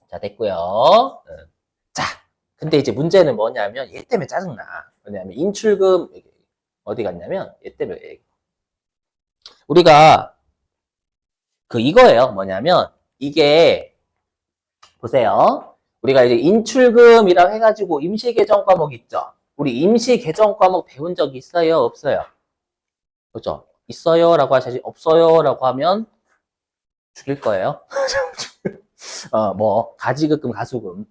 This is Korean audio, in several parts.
자, 됐고요. 자, 근데 이제 문제는 뭐냐면 얘 때문에 짜증나. 뭐냐면 인출금 어디 갔냐면 얘 때문에 우리가 이거예요. 뭐냐면 이게 보세요. 우리가 이제 인출금이라고 해가지고 임시계정 과목 있죠. 우리 임시계정 과목 배운 적 있어요? 없어요? 그죠? 있어요? 라고 하셔야지. 없어요? 라고 하면 죽일 거예요. 가지급금, 가수금.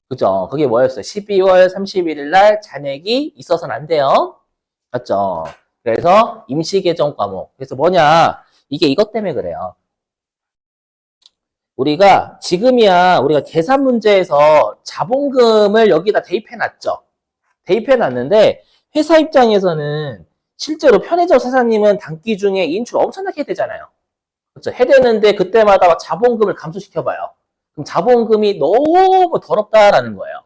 그죠? 그게 뭐였어요? 12월 31일 날 잔액이 있어서는 안 돼요. 맞죠? 그래서 임시계정 과목. 그래서 뭐냐? 이게 이것 때문에 그래요. 우리가 계산 문제에서 자본금을 여기다 대입해 놨죠. 대입해 놨는데 회사 입장에서는 실제로 편의점 사장님은 단기 중에 인출 엄청나게 해야 되잖아요. 그렇죠? 해야 되는데 그때마다 막 자본금을 감소시켜봐요. 그럼 자본금이 너무 더럽다라는 거예요.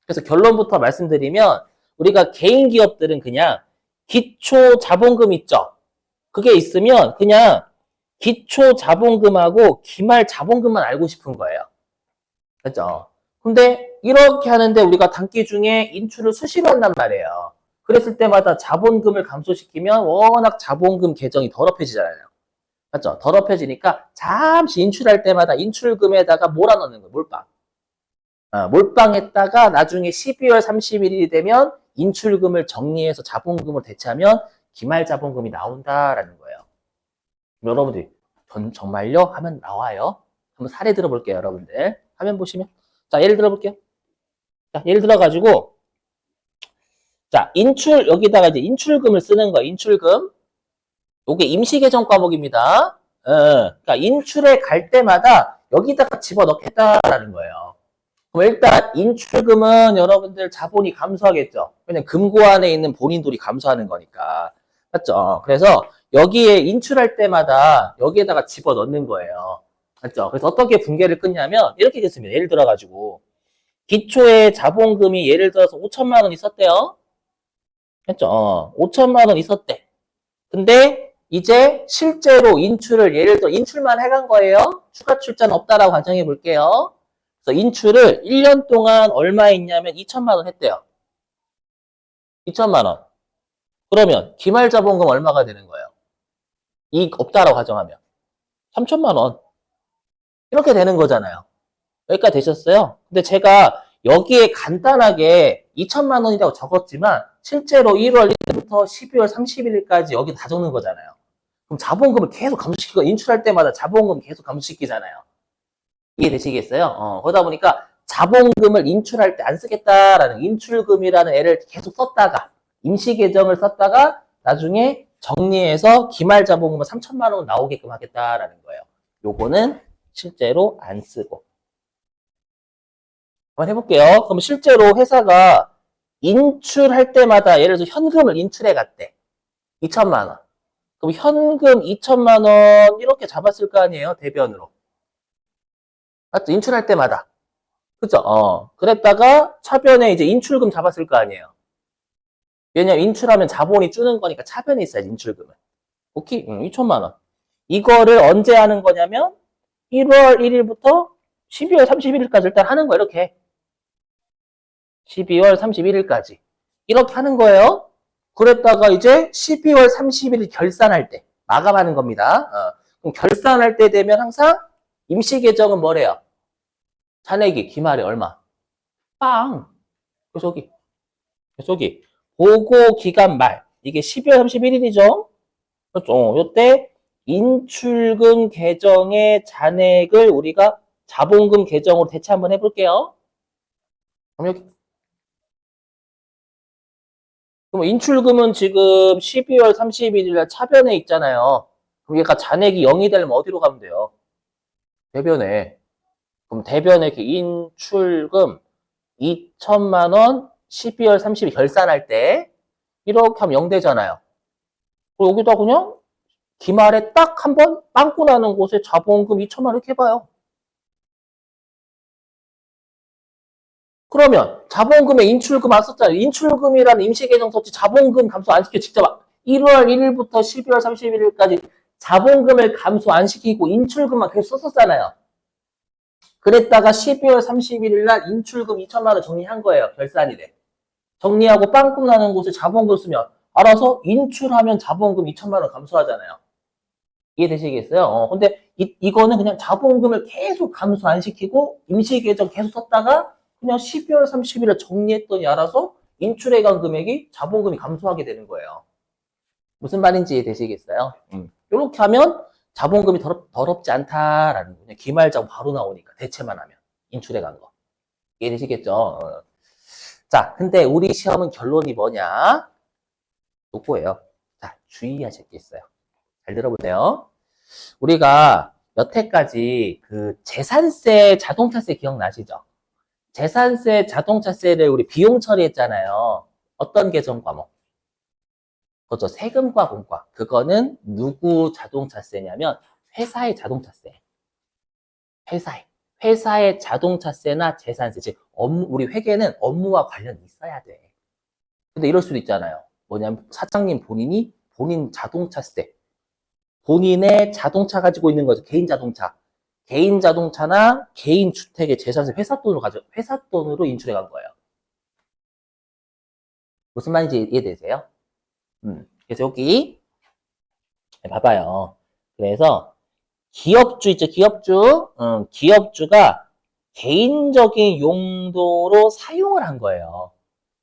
그래서 결론부터 말씀드리면 우리가 개인 기업들은 그냥 기초 자본금 있죠. 그게 있으면 그냥 기초 자본금하고 기말 자본금만 알고 싶은 거예요. 그죠? 근데 이렇게 하는데 우리가 단기 중에 인출을 수시로 한단 말이에요. 그랬을 때마다 자본금을 감소시키면 워낙 자본금 계정이 더럽혀지잖아요. 맞죠? 더럽혀지니까 잠시 인출할 때마다 인출금에다가 몰아넣는 거예요. 몰빵. 몰빵했다가 나중에 12월 31일이 되면 인출금을 정리해서 자본금으로 대체하면 기말 자본금이 나온다라는 거예요. 여러분들이 정말요? 하면 나와요. 한번 사례 들어볼게요, 여러분들. 화면 보시면. 자, 예를 들어볼게요. 자, 예를 들어가지고, 자, 여기다가 이제 인출금을 쓰는 거예요, 인출금. 요게 임시계정 과목입니다. 그러니까 인출에 갈 때마다 여기다가 집어넣겠다라는 거예요. 그럼 일단 인출금은 여러분들 자본이 감소하겠죠. 왜냐면 금고 안에 있는 본인들이 감소하는 거니까. 맞죠? 그래서 여기에 인출할 때마다 여기에다가 집어넣는 거예요. 맞죠? 그래서 어떻게 분계를 끊냐면 이렇게 됐습니다. 예를 들어가지고 기초에 자본금이 예를 들어서 5천만 원 있었대요. 맞죠? 5천만 원 있었대. 근데 이제 실제로 인출을 예를 들어 인출만 해간 거예요. 추가 출자는 없다라고 가정해 볼게요. 그래서 인출을 1년 동안 얼마 있냐면 2천만 원 했대요. 2천만 원. 그러면 기말 자본금 얼마가 되는 거예요? 이익 없다라고 가정하면 3천만 원. 이렇게 되는 거잖아요. 여기까지 되셨어요? 근데 제가 여기에 간단하게 2천만 원이라고 적었지만 실제로 1월 1일부터 12월 31일까지 여기 다 적는 거잖아요. 그럼 자본금을 계속 감소시키고 인출할 때마다 자본금 계속 감소시키잖아요. 이해되시겠어요? 그러다 보니까 자본금을 인출할 때 안 쓰겠다라는 인출금이라는 애를 계속 썼다가 임시계정을 썼다가 나중에 정리해서 기말 자본금은 3천만 원 나오게끔 하겠다라는 거예요. 요거는 실제로 안 쓰고. 한번 해볼게요. 그럼 실제로 회사가 인출할 때마다 예를 들어서 현금을 인출해 갔대. 2천만 원. 그럼 현금 2천만 원 이렇게 잡았을 거 아니에요? 대변으로. 맞죠? 인출할 때마다. 그죠? 그랬다가 차변에 이제 인출금 잡았을 거 아니에요? 왜냐면 인출하면 자본이 주는 거니까 차변에 있어야지, 인출금은. 오케이? 2천만 원. 이거를 언제 하는 거냐면 1월 1일부터 12월 31일까지 일단 하는 거예요, 이렇게. 12월 31일까지. 이렇게 하는 거예요. 그랬다가 이제 12월 31일 결산할 때 마감하는 겁니다. 그럼 결산할 때 되면 항상 임시계정은 뭐래요? 잔액이 기말에 얼마? 빵. 저기 보고 기간 말 이게 12월 31일이죠. 그렇죠. 요때 인출금 계정의 잔액을 우리가 자본금 계정으로 대체 한번 해볼게요. 그럼 여기 그럼 인출금은 지금 12월 31일 날 차변에 있잖아요. 그럼 얘가 잔액이 0이 되려면 어디로 가면 돼요? 대변에. 그럼 대변에 이렇게 인출금 2천만 원 12월 30일 결산할 때 이렇게 하면 0 되잖아요. 그리고 여기다 그냥 기말에 딱 한번 빵꾸 나는 곳에 자본금 2천만 원 이렇게 해봐요. 그러면 자본금에 인출금 안 썼잖아요. 인출금이라는 임시계정 썼지 자본금 감소 안 시켜 직접 1월 1일부터 12월 31일까지 자본금을 감소 안 시키고 인출금만 계속 썼었잖아요. 그랬다가 12월 31일 날 인출금 2천만 원 정리한 거예요. 결산이 돼. 정리하고 빵꾸 나는 곳에 자본금 쓰면 알아서 인출하면 자본금 2천만 원 감소하잖아요. 이해되시겠어요? 근데 이거는 그냥 자본금을 계속 감소 안 시키고 임시계정 계속 썼다가 그냥 12월 30일에 정리했더니 알아서 인출해 간 금액이 자본금이 감소하게 되는 거예요. 무슨 말인지 이해되시겠어요? 이렇게 하면 자본금이 더럽지 않다라는 거예요. 기말자본 바로 나오니까 대체만 하면 인출해 간 거. 이해되시겠죠? 자, 근데 우리 시험은 결론이 뭐냐? 요거예요. 자, 주의하실 게 있어요. 잘 들어보세요. 우리가 여태까지 그 재산세, 자동차세 기억나시죠? 재산세, 자동차세를 우리 비용 처리했잖아요. 어떤 계정 과목? 그렇죠. 세금과 공과. 그거는 누구 자동차세냐면 회사의 자동차세. 회사의 자동차세나 재산세. 즉, 우리 회계는 업무와 관련이 있어야 돼. 근데 이럴 수도 있잖아요. 뭐냐면 사장님 본인이 본인 자동차세, 본인의 자동차 가지고 있는 거죠. 개인 자동차. 개인 자동차나 개인 주택의 재산세 회사 돈으로 인출해 간 거예요. 무슨 말인지 이해되세요? 그래서 여기 봐봐요. 그래서 기업주 있죠, 기업주. 기업주가 개인적인 용도로 사용을 한 거예요.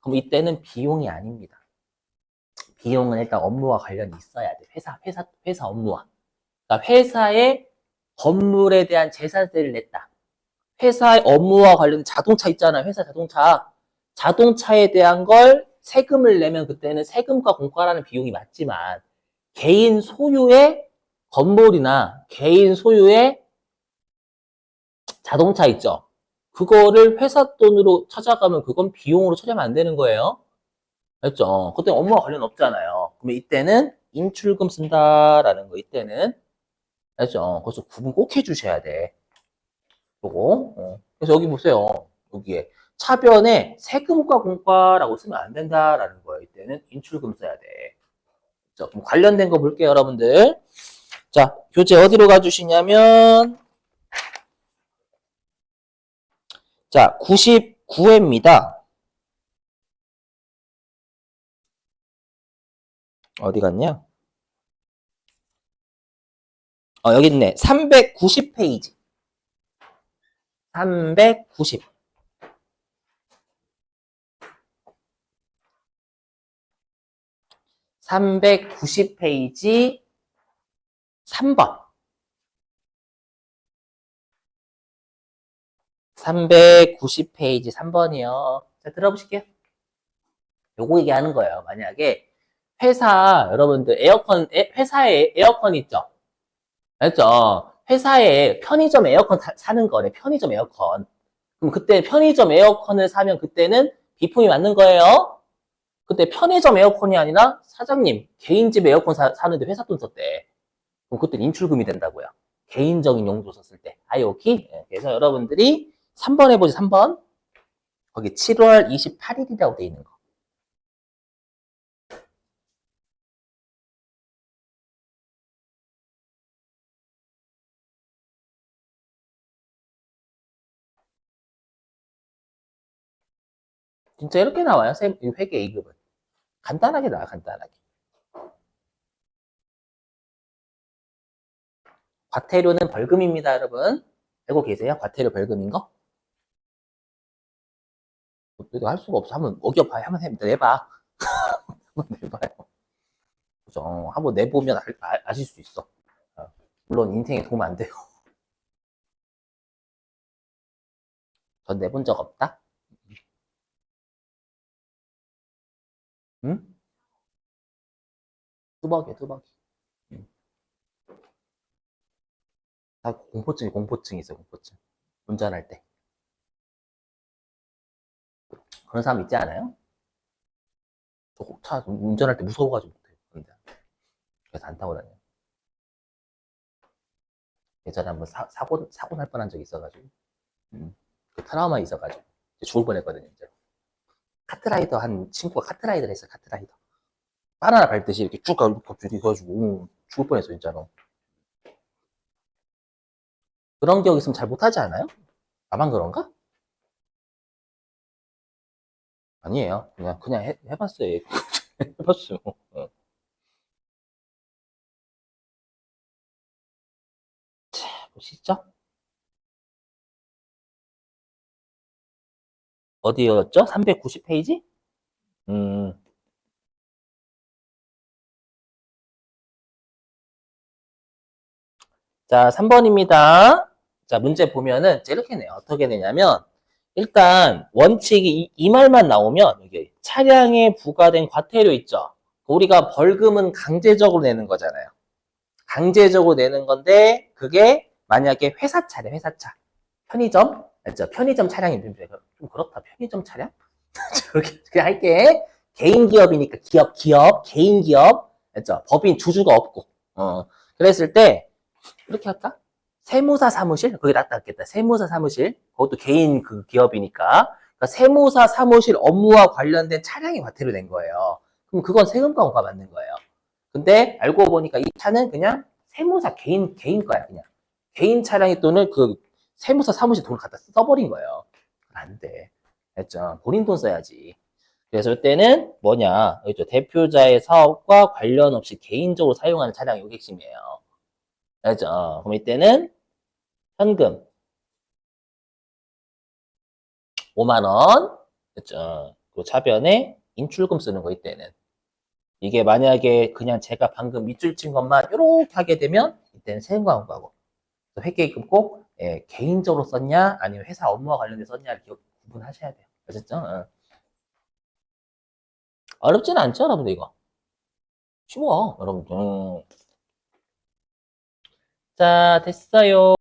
그럼 이때는 비용이 아닙니다. 비용은 일단 업무와 관련이 있어야 돼. 회사 업무와. 그러니까 회사의 건물에 대한 재산세를 냈다. 회사의 업무와 관련된 자동차 있잖아요. 회사 자동차. 자동차에 대한 걸 세금을 내면 그때는 세금과 공과라는 비용이 맞지만 개인 소유의 건물이나 개인 소유의 자동차 있죠. 그거를 회사 돈으로 찾아가면 그건 비용으로 처리하면 안 되는 거예요. 알죠? 그때 업무와 관련 없잖아요. 그러면 이때는 인출금 쓴다라는 거, 이때는. 알죠? 그래서 구분 꼭 해주셔야 돼. 요거. 그래서 여기 보세요. 여기에. 차변에 세금과 공과라고 쓰면 안 된다라는 거예요. 이때는 인출금 써야 돼. 자, 그럼 관련된 거 볼게요, 여러분들. 자, 교재 어디로 가주시냐면, 자, 99회입니다. 어디 갔냐? 여기 있네. 390페이지. 390. 390페이지 3번. 390페이지 3번이요. 자, 들어보실게요. 요거 얘기하는 거예요. 만약에 여러분들 회사에 에어컨 있죠? 알죠? 회사에 편의점 에어컨 사는 거래. 편의점 에어컨. 그럼 그때 편의점 에어컨을 사면 그때는 비품이 맞는 거예요. 그때 편의점 에어컨이 아니라 사장님 개인 집 에어컨 사는데 회사 돈 썼대. 그럼 그때 인출금이 된다고요. 개인적인 용도 썼을 때. 여기? 그래서 여러분들이 3번 해보지, 3번. 거기 7월 28일이라고 돼 있는 거. 진짜 이렇게 나와요. 회계 2급은. 간단하게 나와, 간단하게. 과태료는 벌금입니다, 여러분. 알고 계세요? 과태료 벌금인 거? 할 수가 없어. 한번 어겨봐요. 한번 내봐. 한번 내봐요. 그죠? 한번 내보면 아실 수 있어. 물론 인생에 도움 안 돼요. 전 내본 적 없다? 응? 뚜벅이야, 뚜벅이. 응. 다 공포증 있어, 공포증. 운전할 때. 그런 사람 있지 않아요? 차 운전할 때 무서워가지고 못해요. 근데 그래서 안 타고 다녀요. 예전에 한번 사고 날 뻔한 적이 있어가지고. 그 트라우마 있어가지고. 죽을 뻔했거든요, 진짜. 카트라이더 한 친구가 카트라이더를 했어요, 카트라이더. 바나나 밟듯이 이렇게 쭉 가고 갑자기 가지고 죽을 뻔했어, 진짜로. 그런 기억 있으면 잘 못하지 않아요? 나만 그런가? 아니에요. 그냥 해봤어요. 해봤어요. 어. 보시죠? 어디였죠? 390페이지? 음, 자, 3번입니다. 자, 문제 보면은 이렇게 내요. 어떻게 내냐면, 일단 원칙이 이 말만 나오면 이게 차량에 부과된 과태료 있죠. 우리가 벌금은 강제적으로 내는 거잖아요. 강제적으로 내는 건데 그게 만약에 회사 차래, 회사차. 편의점? 맞죠? 편의점 차량이 좀 그렇다. 편의점 차량? 저렇게 그냥 할게. 개인 기업이니까 개인 기업. 맞죠? 법인 주주가 없고. 그랬을 때 이렇게 할까? 세무사 사무실? 거기 낫겠다. 세무사 사무실. 그것도 개인 그 기업이니까. 그러니까 세무사 사무실 업무와 관련된 차량이 과태료 낸 거예요. 그럼 그건 세금 과부가 맞는 거예요. 근데 알고 보니까 이 차는 그냥 세무사 개인 거야, 그냥. 개인 차량이 또는 그 세무사 사무실 돈을 갖다 써버린 거예요. 안 돼. 됐죠? 본인 돈 써야지. 그래서 이때는 뭐냐? 그죠? 대표자의 사업과 관련 없이 개인적으로 사용하는 차량이 이게 핵심이에요. 알죠? 그럼 이때는 현금 5만 원. 그죠? 그 차변에 인출금 쓰는 거 이때는. 이게 만약에 그냥 제가 방금 밑줄 친 것만 이렇게 하게 되면 이때는 세금 과고하고 회계금 꼭 개인적으로 썼냐 아니면 회사 업무와 관련해서 썼냐를 구분하셔야 돼요. 아셨죠? 어렵지는 않죠, 여러분들 이거. 쉬워, 여러분들. 자, 됐어요.